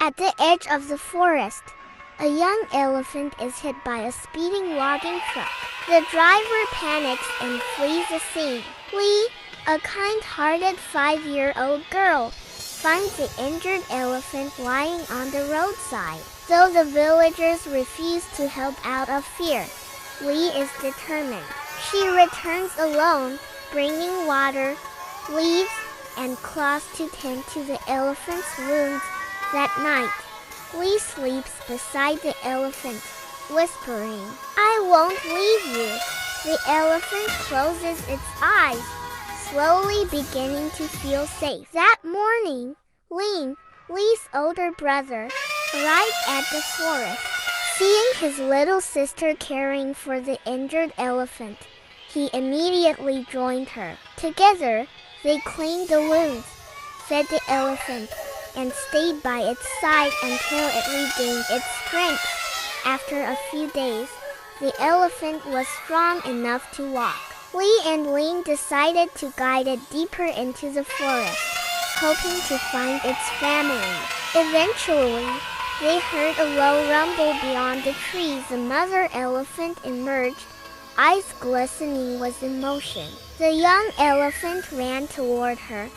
At the edge of the forest, a young elephant is hit by a speeding logging truck. The driver panics and flees the scene. Lee, a kind-hearted 5-year-old girl, finds the injured elephant lying on the roadside. Though the villagers refuse to help out of fear, Lee is determined. She returns alone, bringing water, leaves, and cloths to tend to the elephant's wounds. That night, Lee sleeps beside the elephant, whispering, "I won't leave you." The elephant closes its eyes, slowly beginning to feel safe. That morning, Ling, Lee's older brother, arrived at the forest. Seeing his little sister caring for the injured elephant, he immediately joined her. Together, they cleaned the wounds, fed the elephant, and stayed by its side until it regained its strength. After a few days, the elephant was strong enough to walk. Lee and Ling decided to guide it deeper into the forest, hoping to find its family. Eventually, they heard a low rumble beyond the trees. The mother elephant emerged, eyes glistening with emotion. The young elephant ran toward her,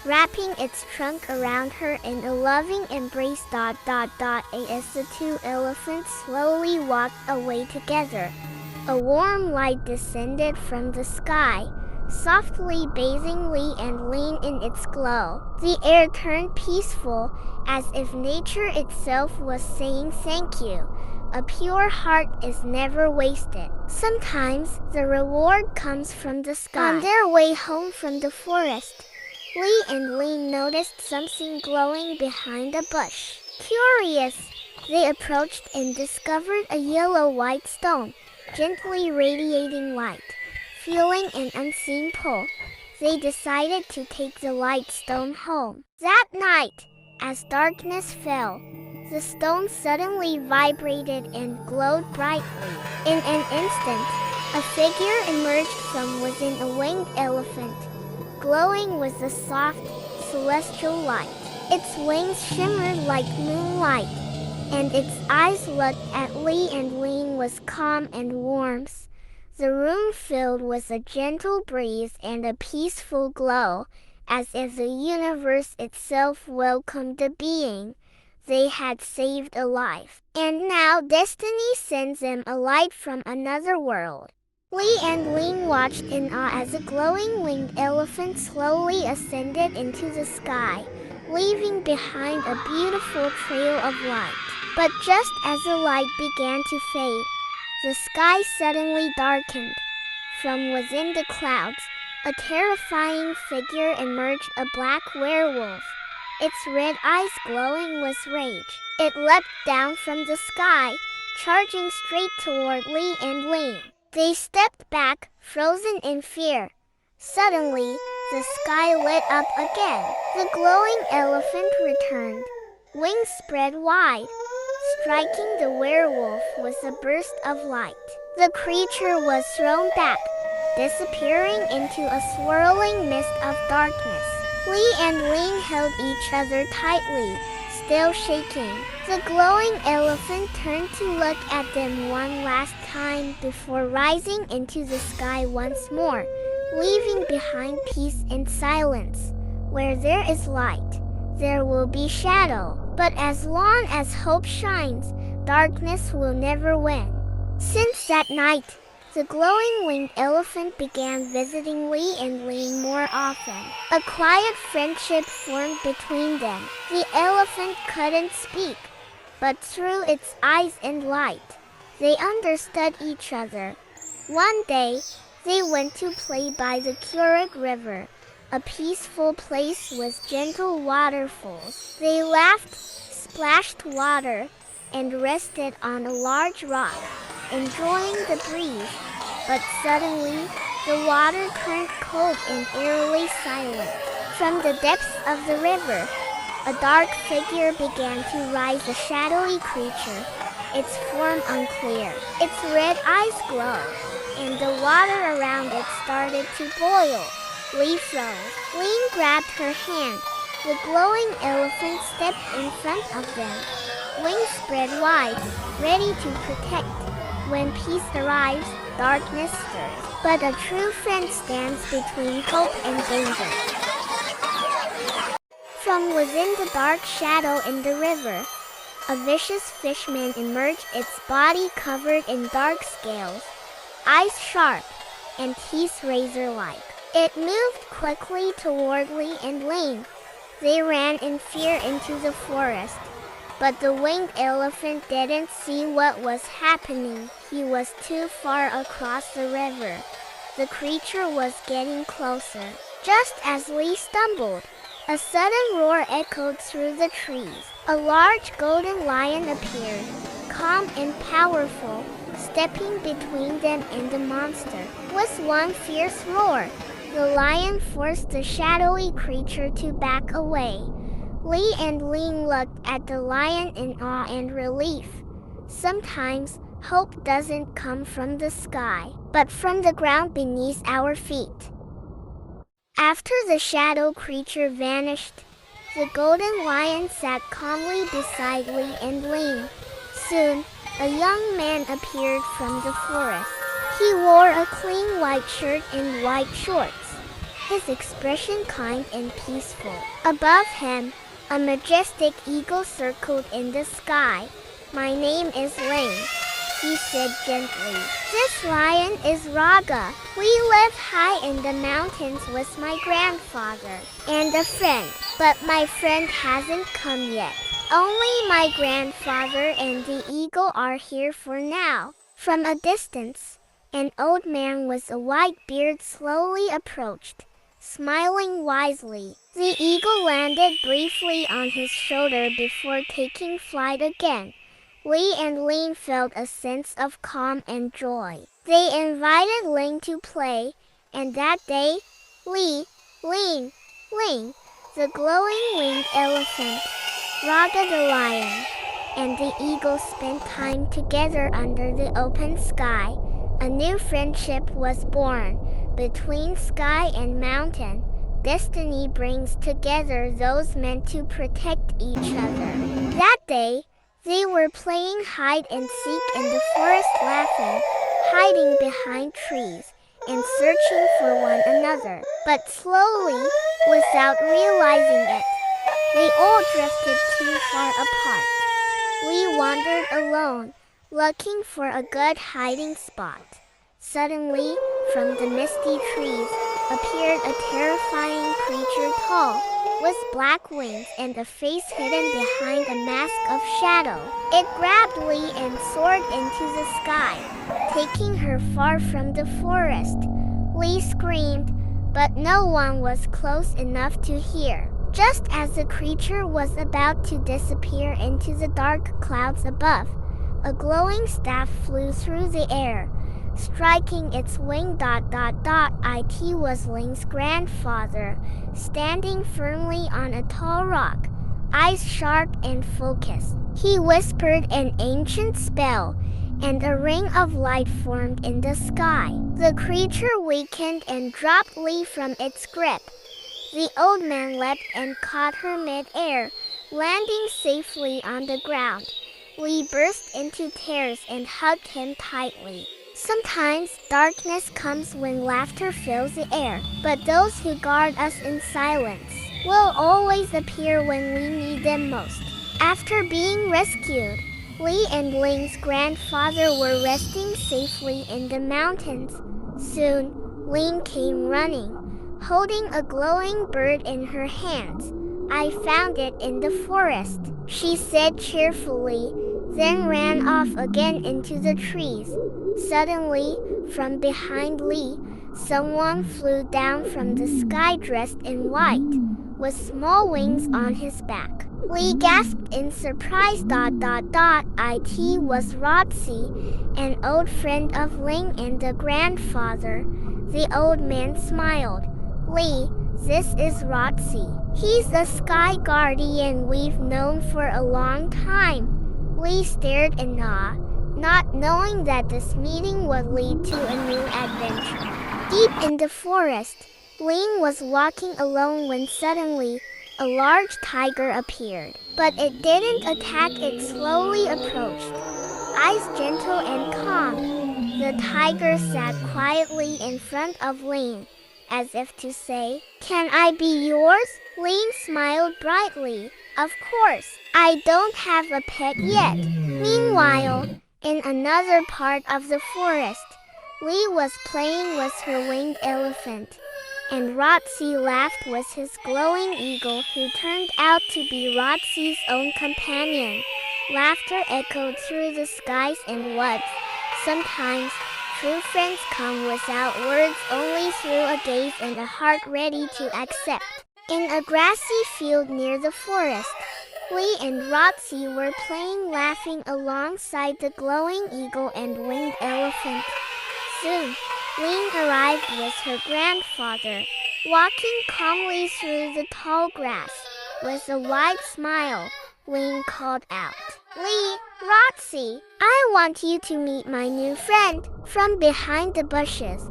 wrapping its trunk around her in a loving embrace. As the two elephants slowly walked away together, a warm light descended from the sky, softly bathing Lee and Ling in its glow. The air turned peaceful, as if nature itself was saying thank you. A pure heart is never wasted. Sometimes the reward comes from the sky. On their way home from the forest, Lee and Ling noticed something glowing behind a bush. Curious, they approached and discovered a yellow-white stone, gently radiating light. Feeling an unseen pull, they decided to take the light stone home. That night, as darkness fell, the stone suddenly vibrated and glowed brightly. In an instant, a figure emerged from within a winged elephant, glowing with a soft, celestial light. Its wings shimmered like moonlight, and its eyes looked at Lee and Ling with calm and warmth. The room filled with a gentle breeze and a peaceful glow, as if the universe itself welcomed the being they had saved alive. And now destiny sends them a light from another world. Lee and Ling watched in awe as a glowing winged elephant slowly ascended into the sky, leaving behind a beautiful trail of light. But just as the light began to fade, the sky suddenly darkened. From within the clouds, a terrifying figure emerged, a black werewolf, its red eyes glowing with rage. It leapt down from the sky, charging straight toward Lee and Ling. They stepped back, frozen in fear. Suddenly, the sky lit up again. The glowing elephant returned, wings spread wide, striking the werewolf with a burst of light. The creature was thrown back, disappearing into a swirling mist of darkness. Lee and Ling held each other tightly, still shaking. The glowing elephant turned to look at them one last time before rising into the sky once more, leaving behind peace and silence. Where there is light, there will be shadow. But as long as hope shines, darkness will never win. Since that night, the glowing winged elephant began visiting Lee and Ling more often. A quiet friendship formed between them. The elephant couldn't speak, but through its eyes and light, they understood each other. One day, they went to play by the Keurig River, a peaceful place with gentle waterfalls. They laughed, splashed water, and rested on a large rock, enjoying the breeze. But suddenly, the water turned cold and eerily silent. From the depths of the river, a dark figure began to rise, a shadowy creature, its form unclear. Its red eyes glowed, and the water around it started to boil. Lee froze. Ling grabbed her hand, The glowing elephant stepped in front of them, wings spread wide, ready to protect. When peace arrives, darkness stirs. But a true friend stands between hope and danger. From within the dark shadow in the river, a vicious fishman emerged, its body covered in dark scales, eyes sharp, and teeth razor-like. It moved quickly toward Lee and Ling. They ran in fear into the forest, but the winged elephant didn't see what was happening. He was too far across the river. The creature was getting closer. Just as Lee stumbled, a sudden roar echoed through the trees. A large golden lion appeared, calm and powerful, stepping between them and the monster. With one fierce roar, the lion forced the shadowy creature to back away. Lee and Ling looked at the lion in awe and relief. Sometimes, hope doesn't come from the sky, but from the ground beneath our feet. After the shadow creature vanished, the golden lion sat calmly beside Lee and Ling. Soon, a young man appeared from the forest. He wore a clean white shirt and white shorts, his expression kind and peaceful. Above him, a majestic eagle circled in the sky. "My name is Ling," he said gently. "This lion is Raga. We live high in the mountains with my grandfather and a friend, but my friend hasn't come yet. Only my grandfather and the eagle are here for now." From a distance, an old man with a white beard slowly approached, smiling wisely. The eagle landed briefly on his shoulder before taking flight again. Lee and Ling felt a sense of calm and joy. They invited Ling to play, and that day, Ling, the glowing winged elephant, Raga the lion, and the eagle spent time together under the open sky. A new friendship was born. Between sky and mountain, destiny brings together those meant to protect each other. That day, they were playing hide and seek in the forest, laughing, hiding behind trees, and searching for one another. But slowly, without realizing it, they all drifted too far apart. Lee wandered alone, looking for a good hiding spot. Suddenly, from the misty trees, appeared a terrifying creature, tall, with black wings and a face hidden behind a mask of shadow. It grabbed Lee and soared into the sky, taking her far from the forest. Lee screamed, but no one was close enough to hear. Just as the creature was about to disappear into the dark clouds above, a glowing staff flew through the air, striking its wing. It was Ling's grandfather, standing firmly on a tall rock, eyes sharp and focused. He whispered an ancient spell, and a ring of light formed in the sky. The creature weakened and dropped Lee from its grip. The old man leapt and caught her mid-air, landing safely on the ground. Lee burst into tears and hugged him tightly. Sometimes darkness comes when laughter fills the air, but those who guard us in silence will always appear when we need them most. After being rescued, Lee and Ling's grandfather were resting safely in the mountains. Soon, Ling came running, holding a glowing bird in her hands. "I found it in the forest," she said cheerfully, then ran off again into the trees. Suddenly, from behind Lee, someone flew down from the sky dressed in white, with small wings on his back. Lee gasped in surprise. It was Razi, an old friend of Ling and the grandfather. The old man smiled. "Lee, this is Razi. He's the sky guardian we've known for a long time." Lee stared in awe, not knowing that this meeting would lead to a new adventure. Deep in the forest, Ling was walking alone when suddenly, a large tiger appeared, but it didn't attack. It slowly approached, eyes gentle and calm. The tiger sat quietly in front of Ling, as if to say, "Can I be yours?" Ling smiled brightly. "Of course, I don't have a pet yet." Meanwhile, in another part of the forest, Lee was playing with her winged elephant, and Razi laughed with his glowing eagle, who turned out to be Razi's own companion. Laughter echoed through the skies and woods. Sometimes, true friends come without words, only through a gaze and a heart ready to accept. In a grassy field near the forest, Lee and Razi were playing, laughing alongside the glowing eagle and winged elephant. Soon, Ling arrived with her grandfather, walking calmly through the tall grass. With a wide smile, Ling called out, "Lee, Razi, I want you to meet my new friend." From behind the bushes,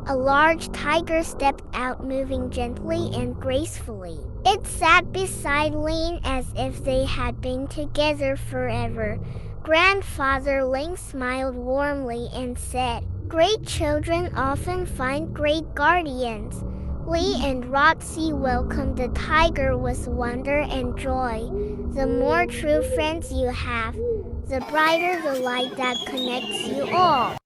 a large tiger stepped out, moving gently and gracefully. It sat beside Ling as if they had been together forever. Grandfather Ling smiled warmly and said, "Great children often find great guardians." Lee and Razi welcomed the tiger with wonder and joy. The more true friends you have, the brighter the light that connects you all.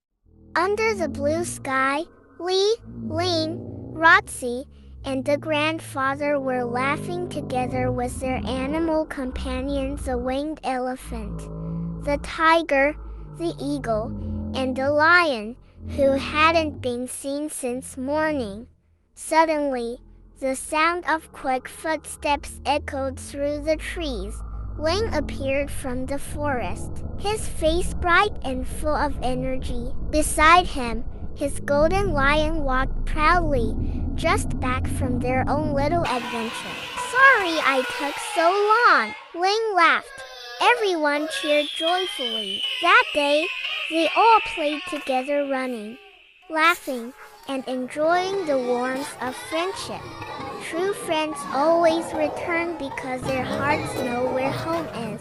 Under the blue sky, Lee, Ling, Razi, and the grandfather were laughing together with their animal companions, the winged elephant, the tiger, the eagle, and the lion, who hadn't been seen since morning. Suddenly, the sound of quick footsteps echoed through the trees. Ling appeared from the forest, his face bright and full of energy. Beside him, his golden lion walked proudly, just back from their own little adventure. "Sorry I took so long," Ling laughed. Everyone cheered joyfully. That day, they all played together, running, laughing, and enjoying the warmth of friendship. True friends always return because their hearts know where home is.